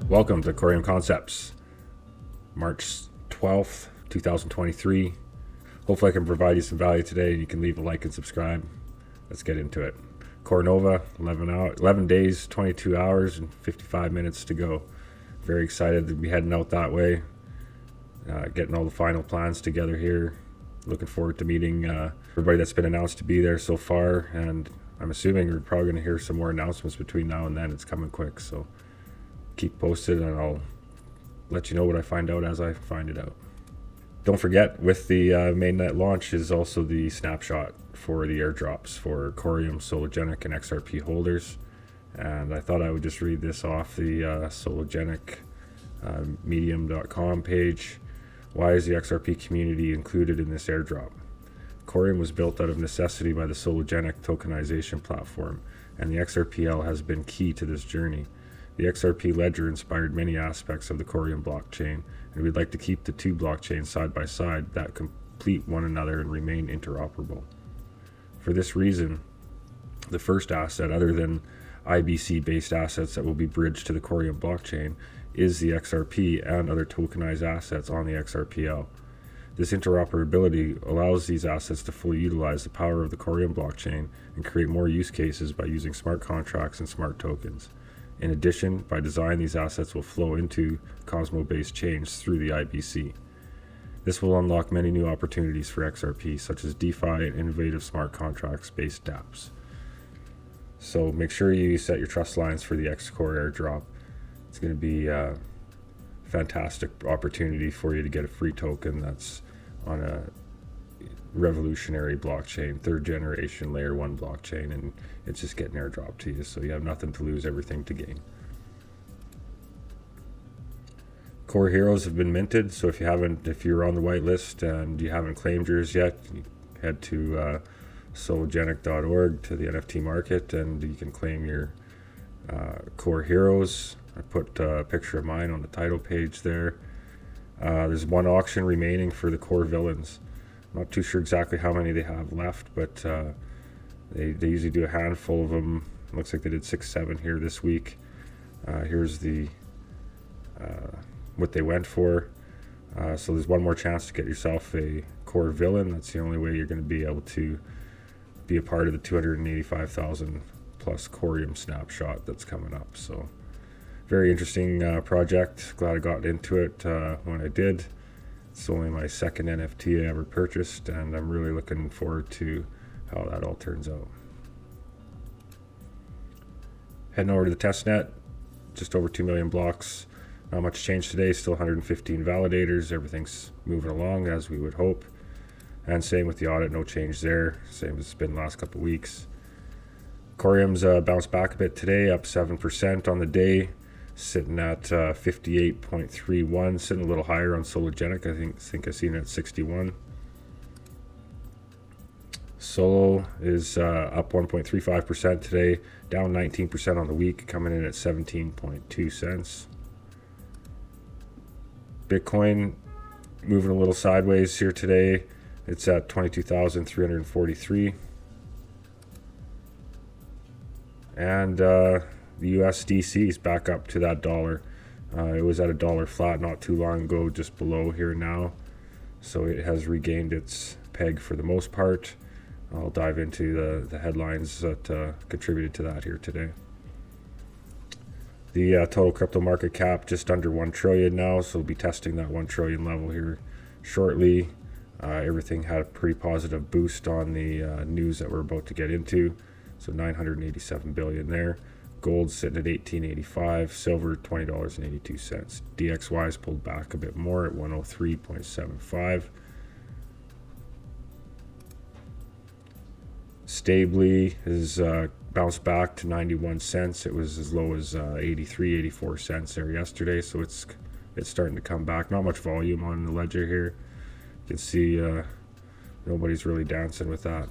Welcome to Corium Concepts, March 12th, 2023. Hopefully I can provide you some value today and you can leave a like and subscribe. Let's get into it. Core Nova, 11 days, 22 hours, and 55 minutes to go. Very excited to be heading out that way, getting all the final plans together here. Looking forward to meeting everybody that's been announced to be there so far, and I'm assuming we're probably going to hear some more announcements between now and then. It's coming quick, so keep posted and I'll let you know what I find out as I find it out. Don't forget, with the mainnet launch is also the snapshot for the airdrops for Corium, Sologenic, and XRP holders. And I thought I would just read this off the Sologenic medium.com page. Why is the XRP community included in this airdrop? Corium was built out of necessity by the Sologenic tokenization platform, and the XRPL has been key to this journey. The XRP ledger inspired many aspects of the Corium blockchain, and we'd like to keep the two blockchains side by side that complete one another and remain interoperable. For this reason, the first asset, other than IBC-based assets that will be bridged to the Corium blockchain, is the XRP and other tokenized assets on the XRPL. This interoperability allows these assets to fully utilize the power of the Corium blockchain and create more use cases by using smart contracts and smart tokens. In addition, by design, these assets will flow into Cosmo-based chains through the IBC. This will unlock many new opportunities for XRP, such as DeFi and innovative smart contracts-based dApps. So make sure you set your trust lines for the Xcore airdrop. It's going to be a fantastic opportunity for you to get a free token that's on a revolutionary blockchain, third generation layer 1 blockchain, and it's just getting airdropped to you, so you have nothing to lose, everything to gain. Core Heroes have been minted, so if you're on the whitelist and you haven't claimed yours yet, you head to Sologenic.org to the NFT market and you can claim your Core Heroes. I put a picture of mine on the title page there. There's one auction remaining for the Core Villains. Not too sure exactly how many they have left, but they usually do a handful of them. Looks like they did 6-7 here this week. Here's the what they went for. So there's one more chance to get yourself a Core Villain. That's the only way you're going to be able to be a part of the 285,000 plus Corium snapshot that's coming up. So very interesting project. Glad I got into it when I did. It's only my second NFT I ever purchased, and I'm really looking forward to how that all turns out. Heading over to the Testnet, just over 2 million blocks. Not much change today, still 115 validators. Everything's moving along as we would hope. And same with the audit, no change there. Same as it's been the last couple of weeks. Corium's bounced back a bit today, up 7% on the day. Sitting at 58.31, sitting a little higher on Sologenic. I think I've seen it at 61. Solo is up 1.35% today, down 19% on the week, coming in at 17.2 cents. Bitcoin moving a little sideways here today. It's at 22,343. And the USDC is back up to that dollar. It was at a dollar flat not too long ago, just below here now. So it has regained its peg for the most part. I'll dive into the headlines that contributed to that here today. The total crypto market cap just under 1 trillion now, so we'll be testing that 1 trillion level here shortly. Everything had a pretty positive boost on the news that we're about to get into. So 987 billion there. Gold sitting at $18.85, silver $20.82. DXY's pulled back a bit more at 103.75. Stably is bounced back to 91 cents. It was as low as 84 cents there yesterday, so it's starting to come back. Not much volume on the ledger here. You can see nobody's really dancing with that.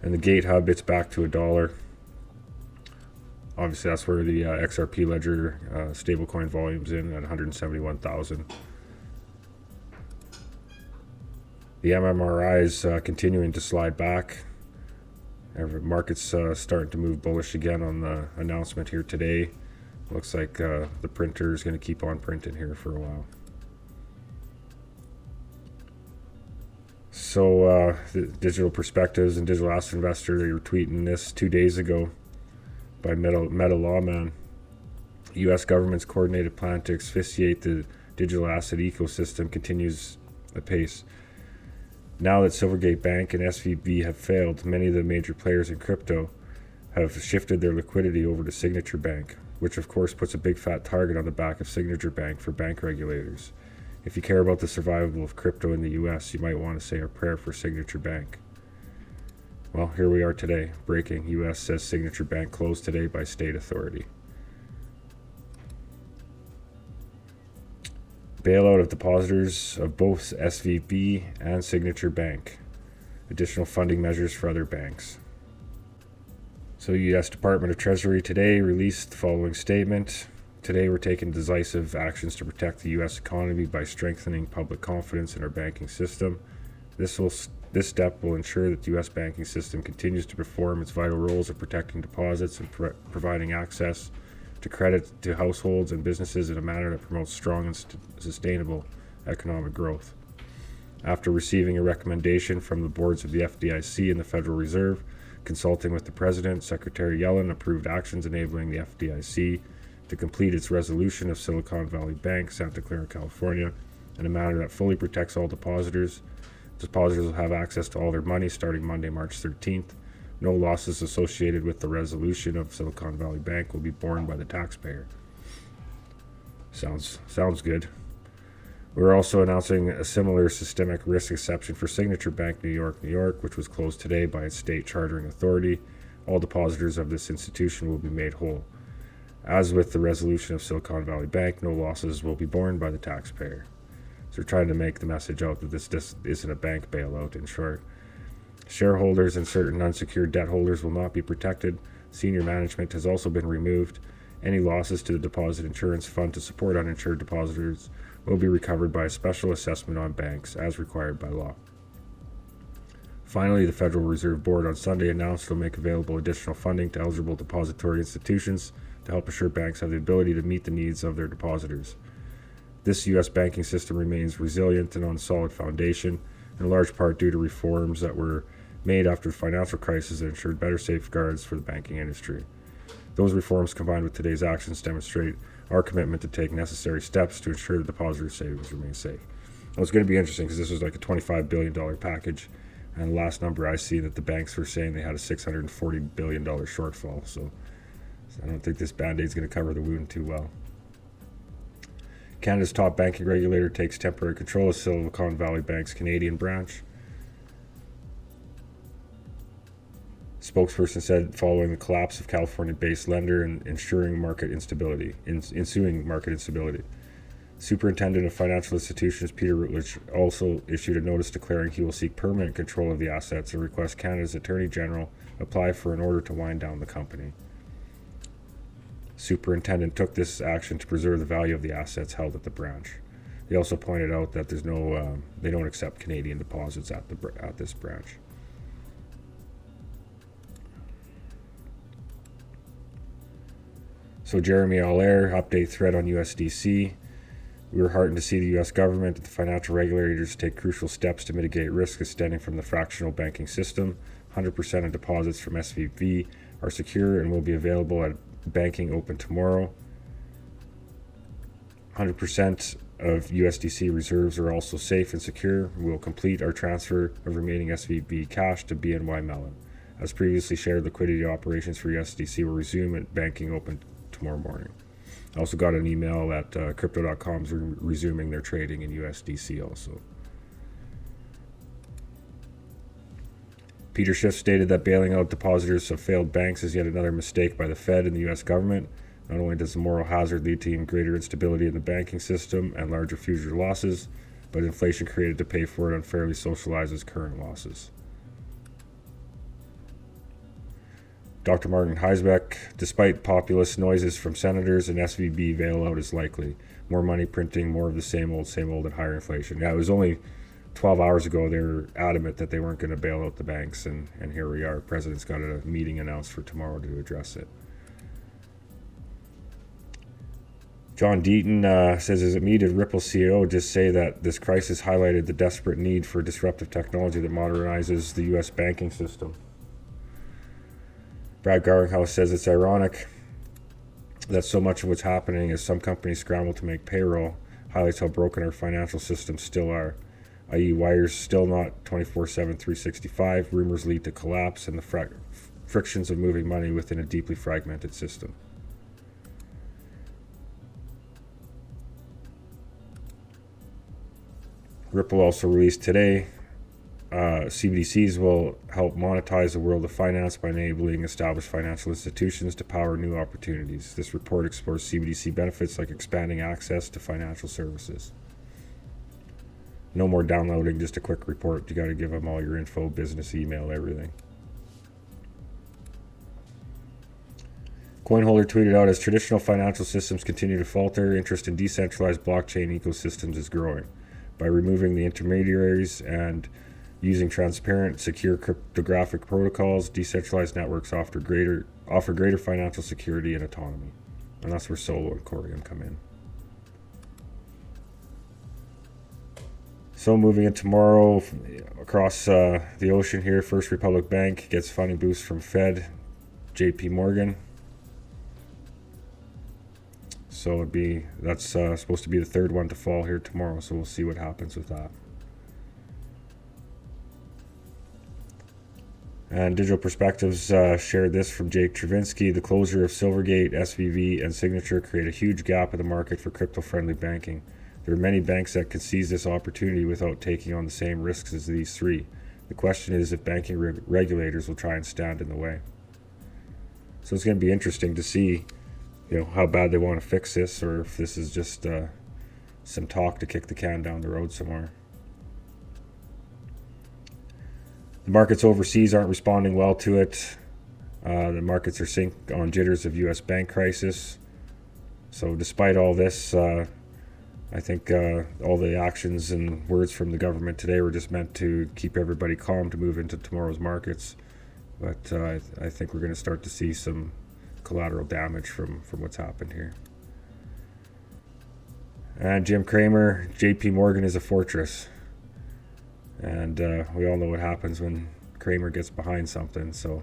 And the Gate Hub, it's back to $1. Obviously, that's where the XRP ledger stablecoin volume's in at 171,000. The MMRI is continuing to slide back. Market's starting to move bullish again on the announcement here today Looks like the printer is going to keep on printing here for a while. So the Digital Perspectives and Digital Asset Investor, they were tweeting this 2 days ago by Meta Lawman. U.S. government's coordinated plan to asphyxiate the digital asset ecosystem continues apace. Now that Silvergate Bank and SVB have failed, many of the major players in crypto have shifted their liquidity over to Signature Bank, which of course puts a big fat target on the back of Signature Bank for bank regulators. If you care about the survival of crypto in the US, you might want to say a prayer for Signature Bank. Well, here we are today. Breaking: US says Signature Bank closed today by state authority. Bailout of depositors of both SVB and Signature Bank. Additional funding measures for other banks. So U.S. Department of Treasury today released the following statement. Today we're taking decisive actions to protect the U.S. economy by strengthening public confidence in our banking system. This step will ensure that the U.S. banking system continues to perform its vital roles of protecting deposits and providing access to credit to households and businesses in a manner that promotes strong and sustainable economic growth. After receiving a recommendation from the boards of the FDIC and the Federal Reserve, consulting with the President, Secretary Yellen approved actions enabling the FDIC to complete its resolution of Silicon Valley Bank, Santa Clara, California, in a manner that fully protects all depositors. Depositors will have access to all their money starting Monday, March 13th. No losses associated with the resolution of Silicon Valley Bank will be borne by the taxpayer. Sounds good. We're also announcing a similar systemic risk exception for Signature Bank, New York, which was closed today by its state chartering authority. All depositors of this institution will be made whole. As with the resolution of Silicon Valley Bank, no losses will be borne by the taxpayer. So we're trying to make the message out that this isn't a bank bailout, in short. Shareholders and certain unsecured debt holders will not be protected. Senior management has also been removed. Any losses to the Deposit Insurance Fund to support uninsured depositors will be recovered by a special assessment on banks, as required by law. Finally, the Federal Reserve Board on Sunday announced it will make available additional funding to eligible depository institutions to help assure banks have the ability to meet the needs of their depositors. This U.S. banking system remains resilient and on a solid foundation, in large part due to reforms that were made after the financial crisis that ensured better safeguards for the banking industry. Those reforms, combined with today's actions, demonstrate our commitment to take necessary steps to ensure that depositors' savings remain safe. Well, it's going to be interesting because this was like a $25 billion package, and the last number I see that the banks were saying they had a $640 billion shortfall, so I don't think this Band-Aid is going to cover the wound too well. Canada's top banking regulator takes temporary control of Silicon Valley Bank's Canadian branch. Spokesperson said following the collapse of California-based lender and ensuing market instability. Superintendent of Financial Institutions Peter Routledge also issued a notice declaring he will seek permanent control of the assets and request Canada's Attorney General apply for an order to wind down the company. Superintendent took this action to preserve the value of the assets held at the branch. They also pointed out that there's they don't accept Canadian deposits at this branch. So Jeremy Allaire, update thread on USDC. We were heartened to see the U.S. government and the financial regulators take crucial steps to mitigate risk stemming from the fractional banking system. 100% of deposits from SVB are secure and will be available at banking open tomorrow. 100% of USDC reserves are also safe and secure. We will complete our transfer of remaining SVB cash to BNY Mellon. As previously shared, liquidity operations for USDC will resume at banking open tomorrow morning. I also got an email that crypto.com is resuming their trading in USDC also. Peter Schiff stated that bailing out depositors of failed banks is yet another mistake by the Fed and the U.S. government. Not only does the moral hazard lead to even greater instability in the banking system and larger future losses, but inflation created to pay for it unfairly socializes current losses. Dr. Martin Heisbeck, despite populist noises from senators, an SVB bailout is likely. More money printing, more of the same old, and higher inflation. Yeah, it was only 12 hours ago they were adamant that they weren't going to bail out the banks, and here we are. The president's got a meeting announced for tomorrow to address it. John Deaton says, is it me? Did Ripple CEO just say that this crisis highlighted the desperate need for disruptive technology that modernizes the U.S. banking system? Brad Garlinghouse says, it's ironic that so much of what's happening as some companies scramble to make payroll highlights how broken our financial systems still are, i.e. wires still not 24/7, 365, rumors lead to collapse, and the frictions of moving money within a deeply fragmented system. Ripple also released today, CBDCs will help monetize the world of finance by enabling established financial institutions to power new opportunities. This report explores CBDC benefits like expanding access to financial services. No more downloading, just a quick report. You got to give them all your info, business, email, everything. Coinholder tweeted out, as traditional financial systems continue to falter, interest in decentralized blockchain ecosystems is growing. By removing the intermediaries and using transparent, secure cryptographic protocols, decentralized networks offer greater financial security and autonomy. And that's where Solo and Corium come in. So moving in tomorrow, across the ocean here, First Republic Bank gets funding boost from Fed, JP Morgan. So that's supposed to be the third one to fall here tomorrow, so we'll see what happens with that. And Digital Perspectives shared this from Jake Travinsky. The closure of Silvergate, SVB, and Signature create a huge gap in the market for crypto-friendly banking. There are many banks that could seize this opportunity without taking on the same risks as these three. The question is if banking regulators will try and stand in the way. So it's going to be interesting to see, how bad they want to fix this, or if this is just some talk to kick the can down the road somewhere. The markets overseas aren't responding well to it. The markets are sink on jitters of U.S. bank crisis. So despite all this, I think all the actions and words from the government today were just meant to keep everybody calm to move into tomorrow's markets. But I think we're going to start to see some collateral damage from what's happened here. And Jim Cramer, JP Morgan is a fortress. And we all know what happens when Cramer gets behind something. So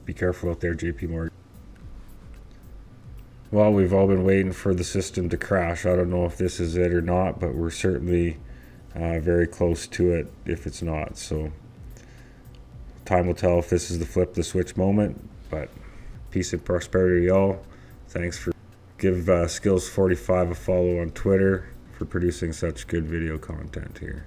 be careful out there, JP Morgan. Well, we've all been waiting for the system to crash. I don't know if this is it or not, but we're certainly very close to it if it's not. So time will tell if this is the flip the switch moment. But peace and prosperity, y'all. Thanks for give Skills45 a follow on Twitter for producing such good video content here.